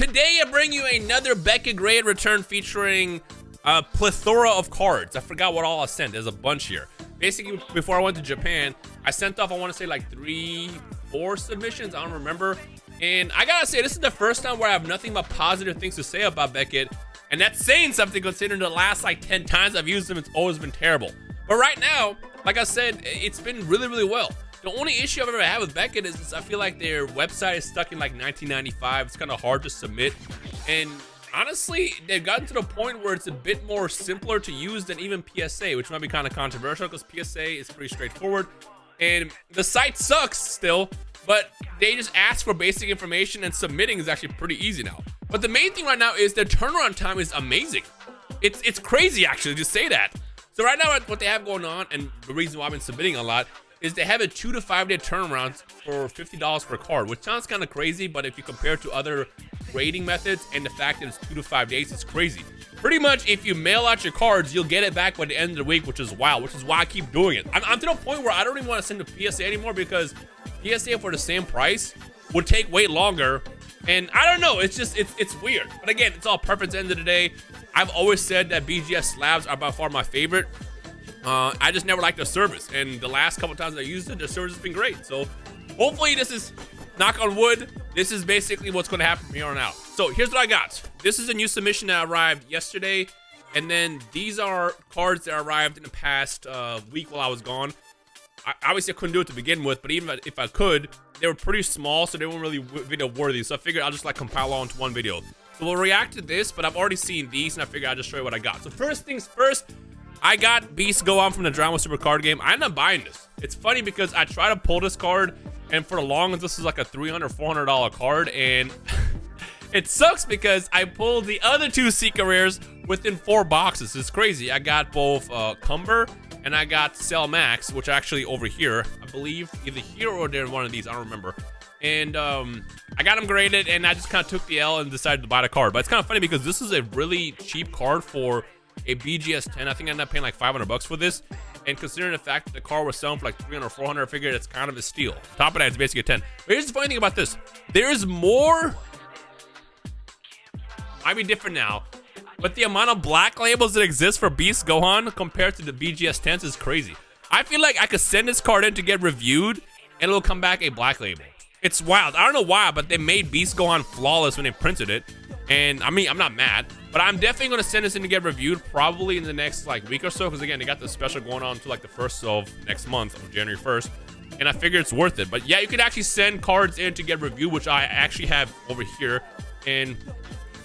Today I bring you another Beckett grade return featuring a plethora of cards. I forgot what all I sent. There's a bunch here. Basically, before I went to Japan, I sent off, I want to say like 3-4 submissions. I don't remember. And I gotta say, this is the first time where I have nothing but positive things to say about Beckett. And that's saying something considering the last like 10 times I've used them, it's always been terrible. But right now, like I said, it's been really, really well. The only issue I've ever had with Beckett is I feel like their website is stuck in like 1995. It's kind of hard to submit. And honestly, they've gotten to the point where it's a bit more simpler to use than even PSA, which might be kind of controversial because PSA is pretty straightforward. And the site sucks still, but they just ask for basic information and submitting is actually pretty easy now. But the main thing right now is their turnaround time is amazing. It's crazy actually to say that. So right now what they have going on, and the reason why I've been submitting a lot, is they have a 2 to 5 day turnaround for $50 per card, which sounds kind of crazy, but if you compare it to other grading methods and the fact that it's 2 to 5 days, it's crazy. Pretty much, if you mail out your cards, you'll get it back by the end of the week, which is wild, which is why I keep doing it. I'm to the point where I don't even want to send to PSA anymore because PSA for the same price would take way longer. And I don't know, it's weird. But again, it's all preference at the end of the day. I've always said that BGS slabs are by far my favorite. I just never liked the service, and the last couple times I used it, the service has been great. So hopefully this is, knock on wood, this is basically what's going to happen from here on out. So here's what I got. This is a new submission that arrived yesterday, and then these are cards that arrived in the past week while I was gone. Obviously I couldn't do it to begin with, but even if I could, they were pretty small, so they weren't really video worthy. So I figured I'll just like compile all into one video. So we'll react to this, but I've already seen these, and I figured I'll just show you what I got. So first things first, I got Beast Go On from the Drama Super card game. I ended up buying this. It's funny because I tried to pull this card, and for the longest, this was like a $300, $400 card, and it sucks because I pulled the other 2 Secret Rares within 4 boxes. It's crazy. I got both Cumber and I got Cell Max, which are actually over here. I believe either here or there in one of these. I don't remember. And I got them graded, and I just kind of took the L and decided to buy the card. But it's kind of funny because this is a really cheap card for a BGS 10. I think I ended up paying like $500 for this. And considering the fact that the card was selling for like $300, $400, I figured it's kind of a steal. Top of that, it's basically a 10. But here's the funny thing about this. There's more, might be different now, but the amount of black labels that exist for Beast Gohan compared to the BGS 10s is crazy. I feel like I could send this card in to get reviewed, and it'll come back a black label. It's wild. I don't know why, but they made Beast Gohan flawless when they printed it. And I mean, I'm not mad, but I'm definitely going to send this in to get reviewed probably in the next like week or so, because again, they got the special going on to like the 1st of next month, of January 1st, and I figure it's worth it. But yeah, you can actually send cards in to get reviewed, which I actually have over here, and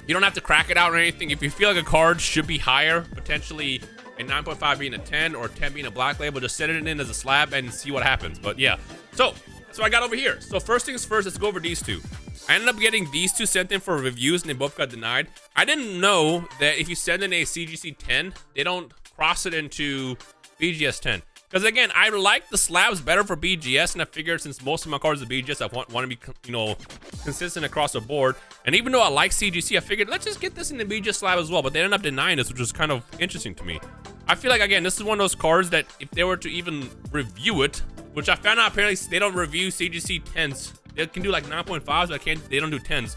you don't have to crack it out or anything. If you feel like a card should be higher, potentially a 9.5 being a 10 or 10 being a black label, just send it in as a slab and see what happens. But yeah, so that's what I got over here. So first things first, let's go over these 2. I ended up getting these 2 sent in for reviews, and they both got denied. I didn't know that if you send in a CGC 10, they don't cross it into BGS 10. Because again, I like the slabs better for BGS, and I figured since most of my cards are BGS, I want to be, you know, consistent across the board. And even though I like CGC, I figured let's just get this in the BGS slab as well. But they ended up denying this, which was kind of interesting to me. I feel like, again, this is one of those cards that if they were to even review it, which I found out apparently they don't review CGC 10s. They can do like 9.5s, but they don't do 10s.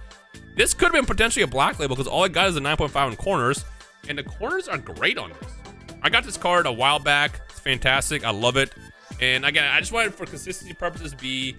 This could have been potentially a black label because all it got is a 9.5 in corners, and the corners are great on this. I got this card a while back. It's fantastic. I love it. And again, I just wanted for consistency purposes be,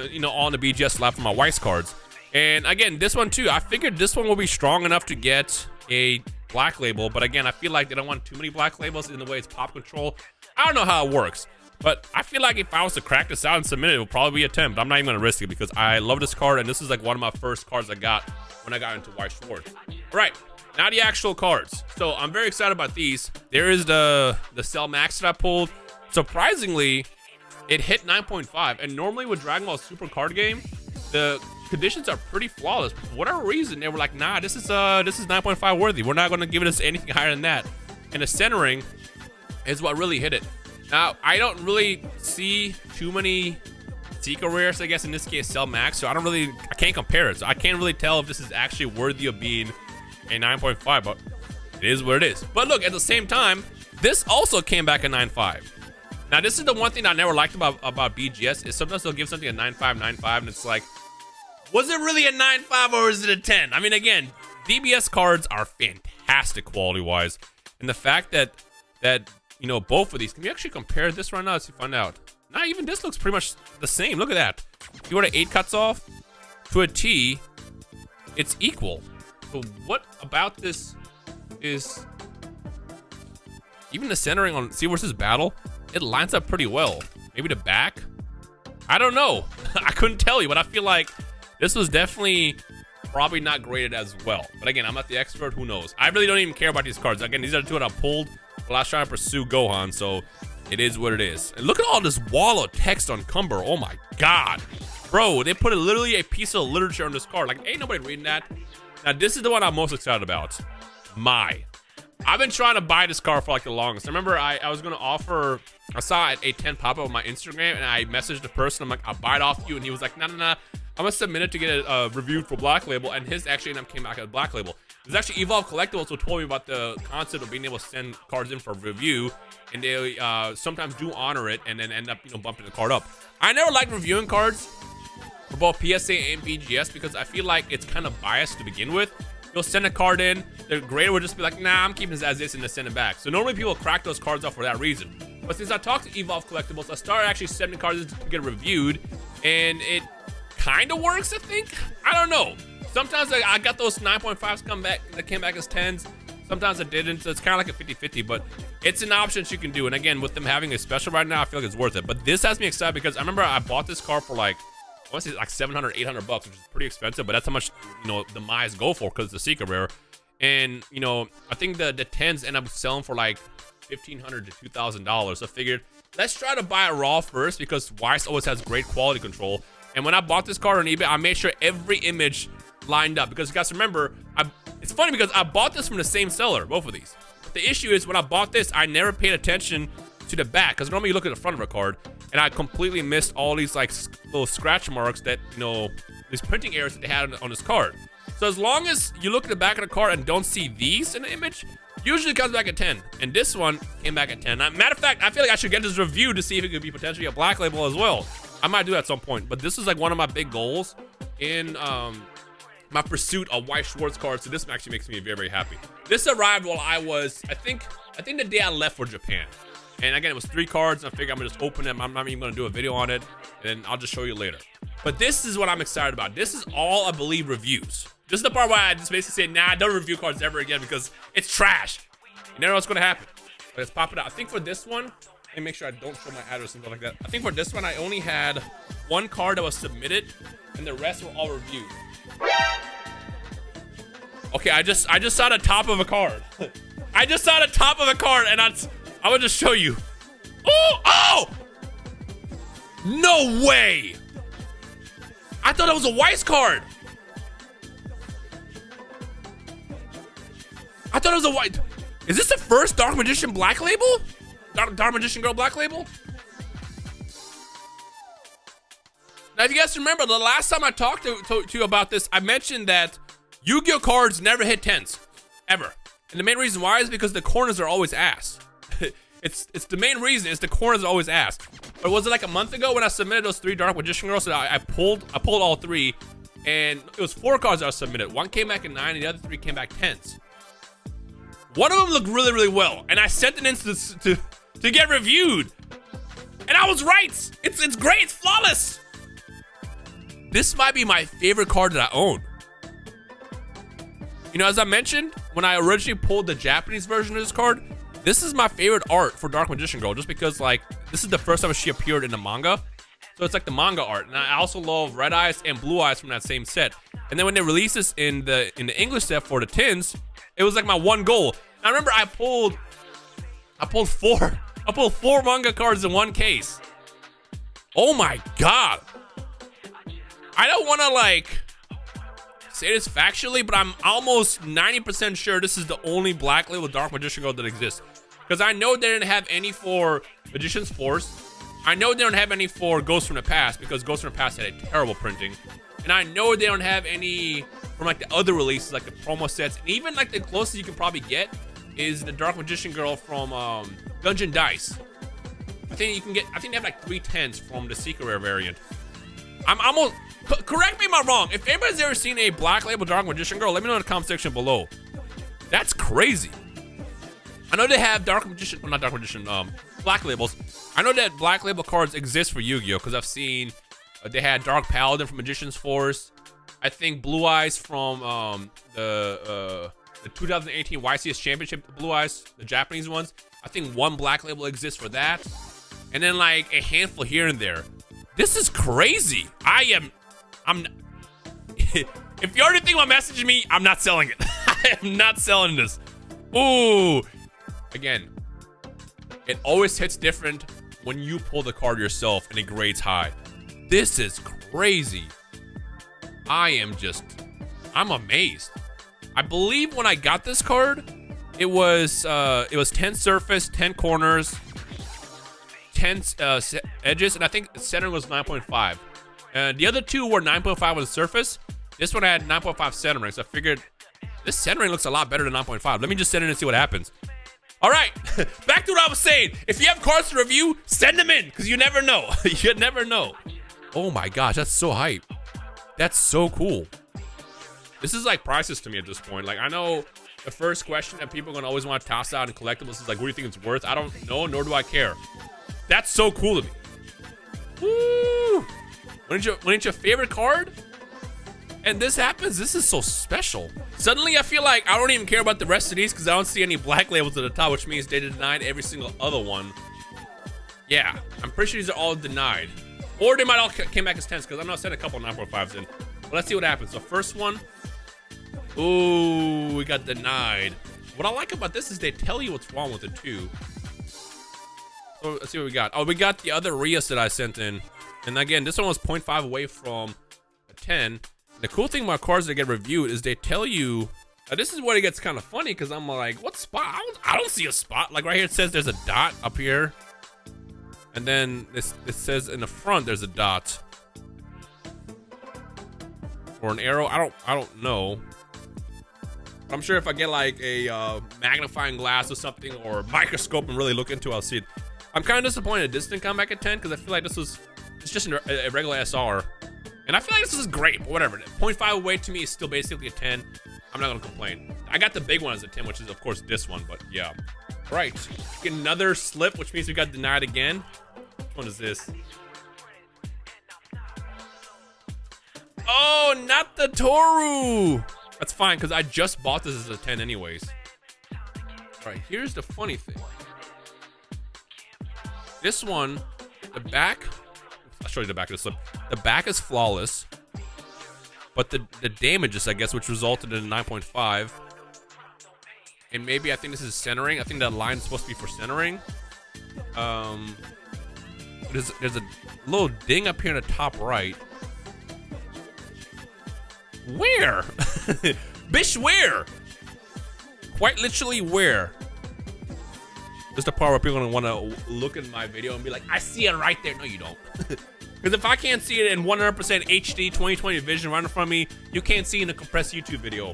you know, on the BGS slab for my Weiss cards. And again, this one too, I figured this one will be strong enough to get a black label, but again, I feel like they don't want too many black labels in the way it's pop control. I don't know how it works. But I feel like if I was to crack this out and submit it, it would probably be a 10. But I'm not even going to risk it because I love this card. And this is like one of my first cards I got when I got into Weiss Schwarz. All right, now the actual cards. So I'm very excited about these. There is the Cell Max that I pulled. Surprisingly, it hit 9.5. And normally with Dragon Ball Super card game, the conditions are pretty flawless. But for whatever reason, they were like, nah, this is 9.5 worthy. We're not going to give it anything higher than that. And the centering is what really hit it. Now, I don't really see too many Secret Rares, I guess in this case, Cell Max, so I can't compare it. So I can't really tell if this is actually worthy of being a 9.5, but it is what it is. But look, at the same time, this also came back at 9.5. Now, this is the one thing I never liked about BGS is sometimes they'll give something a 9.5, 9.5, and it's like, Was it really a 9.5 or is it a 10? I mean, again, DBS cards are fantastic quality-wise. And the fact that, you know, both of these, can we actually compare this right now? Let's find out. Nah, even this looks pretty much the same. Look at that. If you were to 8 cuts off to a T, it's equal. So what about this is, even the centering on C versus Battle, it lines up pretty well. Maybe the back? I don't know. I couldn't tell you, but I feel like this was definitely probably not graded as well. But again, I'm not the expert, who knows? I really don't even care about these cards. Again, these are the two that I pulled while I was trying to pursue Gohan, so it is what it is. And look at all this wall of text on Cumber. Oh my God. Bro, they put literally a piece of literature on this card. Like, ain't nobody reading that. Now, this is the one I'm most excited about. I've been trying to buy this card for like the longest. I remember I was gonna offer, I saw a 10 pop up on my Instagram and I messaged the person. I'm like, I'll buy it off you. And he was like, nah. I'm gonna submit it to get it reviewed for Black Label. And his actually ended up came back as Black Label. There's actually Evolve Collectibles who told me about the concept of being able to send cards in for review. And they sometimes do honor it and then end up, you know, bumping the card up. I never liked reviewing cards for both PSA and BGS because I feel like it's kind of biased to begin with. You'll send a card in, the grader would just be like, nah, I'm keeping this as is and then send it back. So normally people crack those cards off for that reason. But since I talked to Evolve Collectibles, I started actually sending cards in to get reviewed, and it kind of works, I think. I don't know. Sometimes I got those 9.5s come back that came back as 10s. Sometimes I didn't, so it's kind of like a 50-50, but it's an option you can do. And again, with them having a special right now, I feel like it's worth it. But this has me excited because I remember I bought this card for like, I want to say like 700, 800 bucks, which is pretty expensive, but that's how much, you know, the Mayas go for because it's a secret rare. And, you know, I think the 10s end up selling for like $1,500 to $2,000. So I figured, let's try to buy it raw first because Weiss always has great quality control. And when I bought this card on eBay, I made sure every image lined up because you guys remember, it's funny because I bought this from the same seller, both of these. But the issue is when I bought this, I never paid attention to the back because normally you look at the front of a card and I completely missed all these like little scratch marks that, you know, these printing errors that they had on this card. So as long as you look at the back of the card and don't see these in the image, usually it comes back at 10. And this one came back at 10. Now, matter of fact, I feel like I should get this review to see if it could be potentially a Black Label as well. I might do that at some point, but this is like one of my big goals in my pursuit of Weiss Schwarz cards. So this actually makes me very, very happy. This arrived while I was, I think the day I left for Japan. And again, it was 3 cards, and I figured I'm gonna just open them. I'm not even gonna do a video on it, and I'll just show you later. But this is what I'm excited about. This is all, I believe, reviews. This is the part where I just basically say, nah, don't review cards ever again because it's trash. You never know what's gonna happen. But let's pop it out. I think for this one, let me make sure I don't show my address and stuff like that. I think for this one, I only had 1 card that was submitted, and the rest were all reviewed. Okay, I just saw the top of a card. I just saw the top of a card, and I will just show you. Oh! No way! I thought it was a Weiss card. I thought it was a Weiss. Is this the first Dark Magician Black Label? Dark Magician Girl Black Label? Now, if you guys remember, the last time I talked to you about this, I mentioned that Yu-Gi-Oh cards never hit 10s. Ever. And the main reason why is because the corners are always ass. It's the main reason is the corners are always ass. But was it like a month ago when I submitted those 3 Dark Magician Girls? So I pulled all 3, and it was 4 cards that I submitted. 1 came back in 9, and the other 3 came back 10s. One of them looked really, really well, and I sent it in to get reviewed, and I was right. It's great. It's flawless. This might be my favorite card that I own. You know, as I mentioned, when I originally pulled the Japanese version of this card, this is my favorite art for Dark Magician Girl, just because, like, this is the first time she appeared in the manga. So it's like the manga art. And I also love Red Eyes and Blue Eyes from that same set. And then when they released this in the English set for the tins, it was like my one goal. I remember I pulled 4 manga cards in one case. Oh my God. I don't want to, like, say this factually, but I'm almost 90% sure this is the only Black Label Dark Magician Girl that exists. Because I know they didn't have any for Magician's Force. I know they don't have any for Ghost from the Past because Ghost from the Past had a terrible printing. And I know they don't have any from like the other releases, like the promo sets. And even like the closest you can probably get is the Dark Magician Girl from Dungeon Dice. I think they have like 3 10s from the Secret Rare variant. I'm Correct me if I'm wrong. If anybody's ever seen a Black Label Dark Magician girl, let me know in the comment section below. That's crazy. I know they have Dark Magician, well, not Dark Magician, Black Labels. I know that Black Label cards exist for Yu-Gi-Oh! Because I've seen they had Dark Paladin from Magician's Force. I think Blue Eyes from the 2018 YCS Championship Blue Eyes, the Japanese ones. I think one Black Label exists for that. And then like a handful here and there. This is crazy. I'm if you already think about messaging me, I'm not selling it. I am not selling this. Ooh. Again, it always hits different when you pull the card yourself and it grades high. This is crazy. I'm amazed. I believe when I got this card, it was 10 surface, 10 corners, 10 edges, and I think centering was 9.5. The other two were 9.5 on the surface. This one had 9.5 centering, so I figured this centering looks a lot better than 9.5. Let me just send it and see what happens. All right, back to what I was saying. If you have cards to review, send them in, because you never know. You never know. Oh my gosh, that's so hype. That's so cool. This is like priceless to me at this point. Like, I know the first question that people are gonna always want to toss out in collectibles is like, what do you think it's worth? I don't know, nor do I care. That's so cool to me. Woo! When it's your favorite card, and this happens, this is so special. Suddenly, I feel like I don't even care about the rest of these because I don't see any Black Labels at the top, which means they denied every single other one. Yeah, I'm pretty sure these are all denied. Or they might all came back as 10s because I know I sent a couple 9.5s in. But let's see what happens. So first one, ooh, we got denied. What I like about this is they tell you what's wrong with it too. So let's see what we got. Oh, we got the other Rias that I sent in. And again, this one was 0.5 away from a 10. The cool thing about cards that get reviewed is they tell you, this is where it gets kind of funny because I'm like, what spot? I don't see a spot. Like right here, it says there's a dot up here. And then this says in the front, there's a dot. Or an arrow, I don't know. I'm sure if I get like a magnifying glass or something or microscope and really look into it, I'll see it. I'm kind of disappointed this didn't come back at 10 because I feel like it's just a regular SR. And I feel like this is great, but whatever. 0.5 away to me is still basically a 10. I'm not gonna complain. I got the big one as a 10, which is of course this one, but yeah. All right, get another slip, which means we got denied again. Which one is this? Oh, not the Toru. That's fine, because I just bought this as a 10 anyways. All right, here's the funny thing. This one, the back, I'll show you the back of the slip. The back is flawless, but the damages, I guess, which resulted in 9.5. And maybe I think this is centering. I think that line is supposed to be for centering. There's a little ding up here in the top right. Where? Bish, where? Quite literally where? This is the part where people are gonna want to look at my video and be like, I see it right there. No, you don't. Because if I can't see it in 100% HD 2020 vision right in front of me, you can't see in a compressed YouTube video.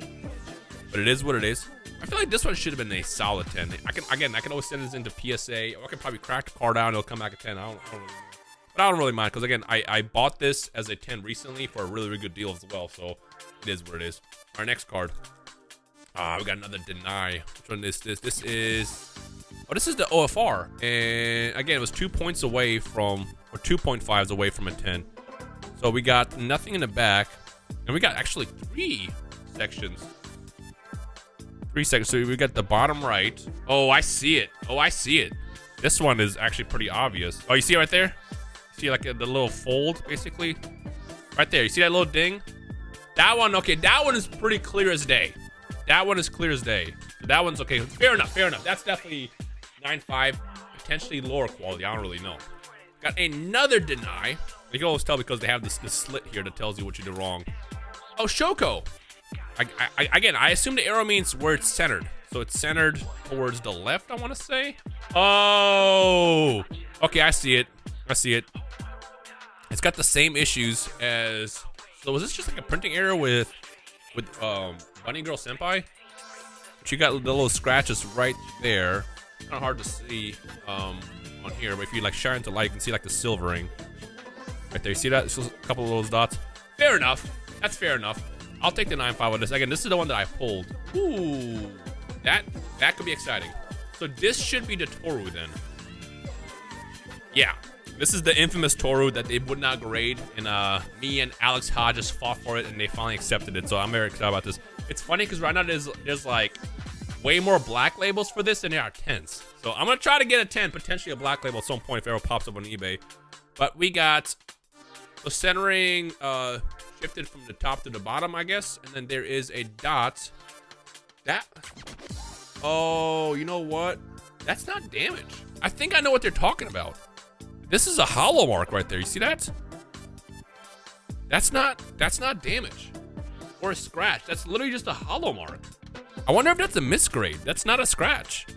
But it is what it is. I feel like this one should have been a solid 10. I can always send this into PSA, or I can probably crack the card out and it'll come back at 10. I don't really know. But I don't really mind, because again, I bought this as a 10 recently for a really, really good deal as well. So it is what it is. Our next card. We got another deny. Which one is this? This is, oh, this is the OFR. And again, it was 2 points away from, or 2.5s away from a 10. So we got nothing in the back. And we got actually 3 sections. 3 sections. So we got the bottom right. Oh, I see it. Oh, I see it. This one is actually pretty obvious. Oh, you see it right there? See like the little fold, basically? Right there. You see that little ding? That one, okay, that one is pretty clear as day. That one is clear as day. So that one's okay. Fair enough, fair enough. That's definitely 9.5, potentially lower quality. I don't really know. Got another deny. You can always tell because they have this slit here that tells you what you did wrong. Oh, Shoko. Again, I assume the arrow means where it's centered. So it's centered towards the left, I want to say. Oh, okay, I see it. I see it. It's got the same issues as. So was this just like a printing error with Bunny Girl Senpai? But you got the little scratches right there. Kind of hard to see on here, but if you like shine to light, you can see like the silvering right there. You see that? It's just a couple of those dots. Fair enough. That's fair enough. I'll take the 9.5 on this. Again, this is the one that I pulled. Ooh, that could be exciting. So this should be the Toru then. Yeah, this is the infamous Toru that they would not grade, and me and Alex Hodges fought for it, and they finally accepted it. So I'm very excited about this. It's funny because right now there's like way more black labels for this than there are 10s. So I'm gonna try to get a 10, potentially a black label at some point if it ever pops up on eBay. But we got the centering shifted from the top to the bottom, I guess, and then there is a dot. Oh, you know what? That's not damage. I think I know what they're talking about. This is a hollow mark right there. You see that? That's not damage or a scratch. That's literally just a hollow mark. I wonder if that's a misgrade. That's not a scratch.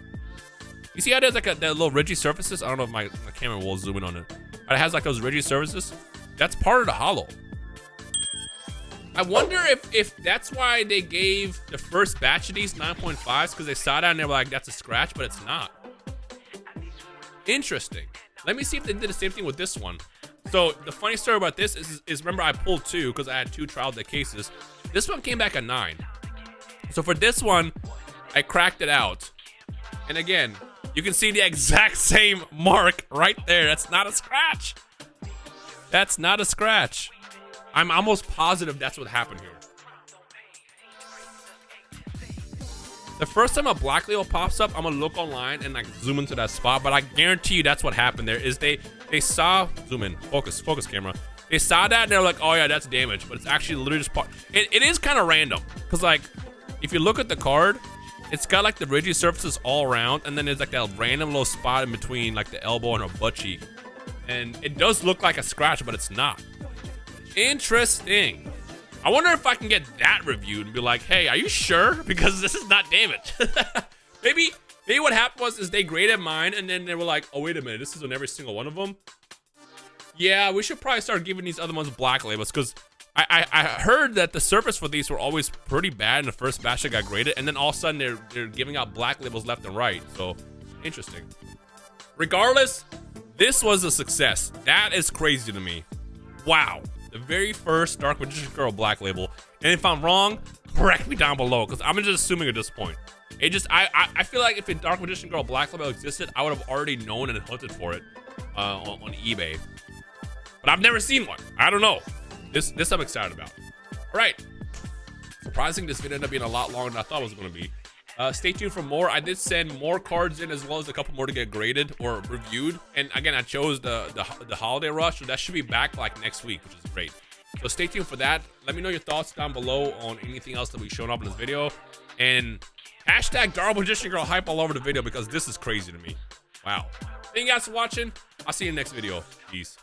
You see how there's like that little ridgy surfaces? I don't know if my camera will zoom in on it. But it has like those ridgy surfaces. That's part of the hollow. I wonder if that's why they gave the first batch of these 9.5s, because they saw that and they were like, that's a scratch, but it's not. Interesting. Let me see if they did the same thing with this one. So the funny story about this is remember I pulled 2 because I had 2 trial deck cases. This one came back a 9. So for this one, I cracked it out. And again, you can see the exact same mark right there. That's not a scratch. That's not a scratch. I'm almost positive that's what happened here. The first time a black label pops up, I'm gonna look online and like zoom into that spot, but I guarantee you that's what happened there is they saw, zoom in, focus camera. They saw that and they're like, oh yeah, that's damage, but it's actually literally just part. It is kind of random, because like, if you look at the card, it's got like the ridgy surfaces all around, and then there's like that random little spot in between like the elbow and her butt cheek. And it does look like a scratch, but it's not. Interesting. I wonder if I can get that reviewed and be like, hey, are you sure? Because this is not damage. maybe what happened was they graded mine and then they were like, oh, wait a minute, this is on every single one of them. Yeah, we should probably start giving these other ones black labels, because I heard that the surface for these were always pretty bad in the first batch that got graded, and then all of a sudden they're giving out black labels left and right. So interesting. Regardless, this was a success. That is crazy to me. Wow. The very first Dark Magician Girl black label. And if I'm wrong, correct me down below, because I'm just assuming at this point. I feel like if a Dark Magician Girl black label existed, I would have already known and hunted for it on eBay. But I've never seen one. I don't know. This I'm excited about. All right. Surprising, this video ended up being a lot longer than I thought it was going to be. Stay tuned for more. I did send more cards in, as well as a couple more to get graded or reviewed. And again, I chose the holiday rush, so that should be back like next week, which is great. So stay tuned for that. Let me know your thoughts down below on anything else that we've shown up in this video. And hashtag Dark Magician Girl hype all over the video, because this is crazy to me. Wow. Thank you guys for watching. I'll see you in the next video. Peace.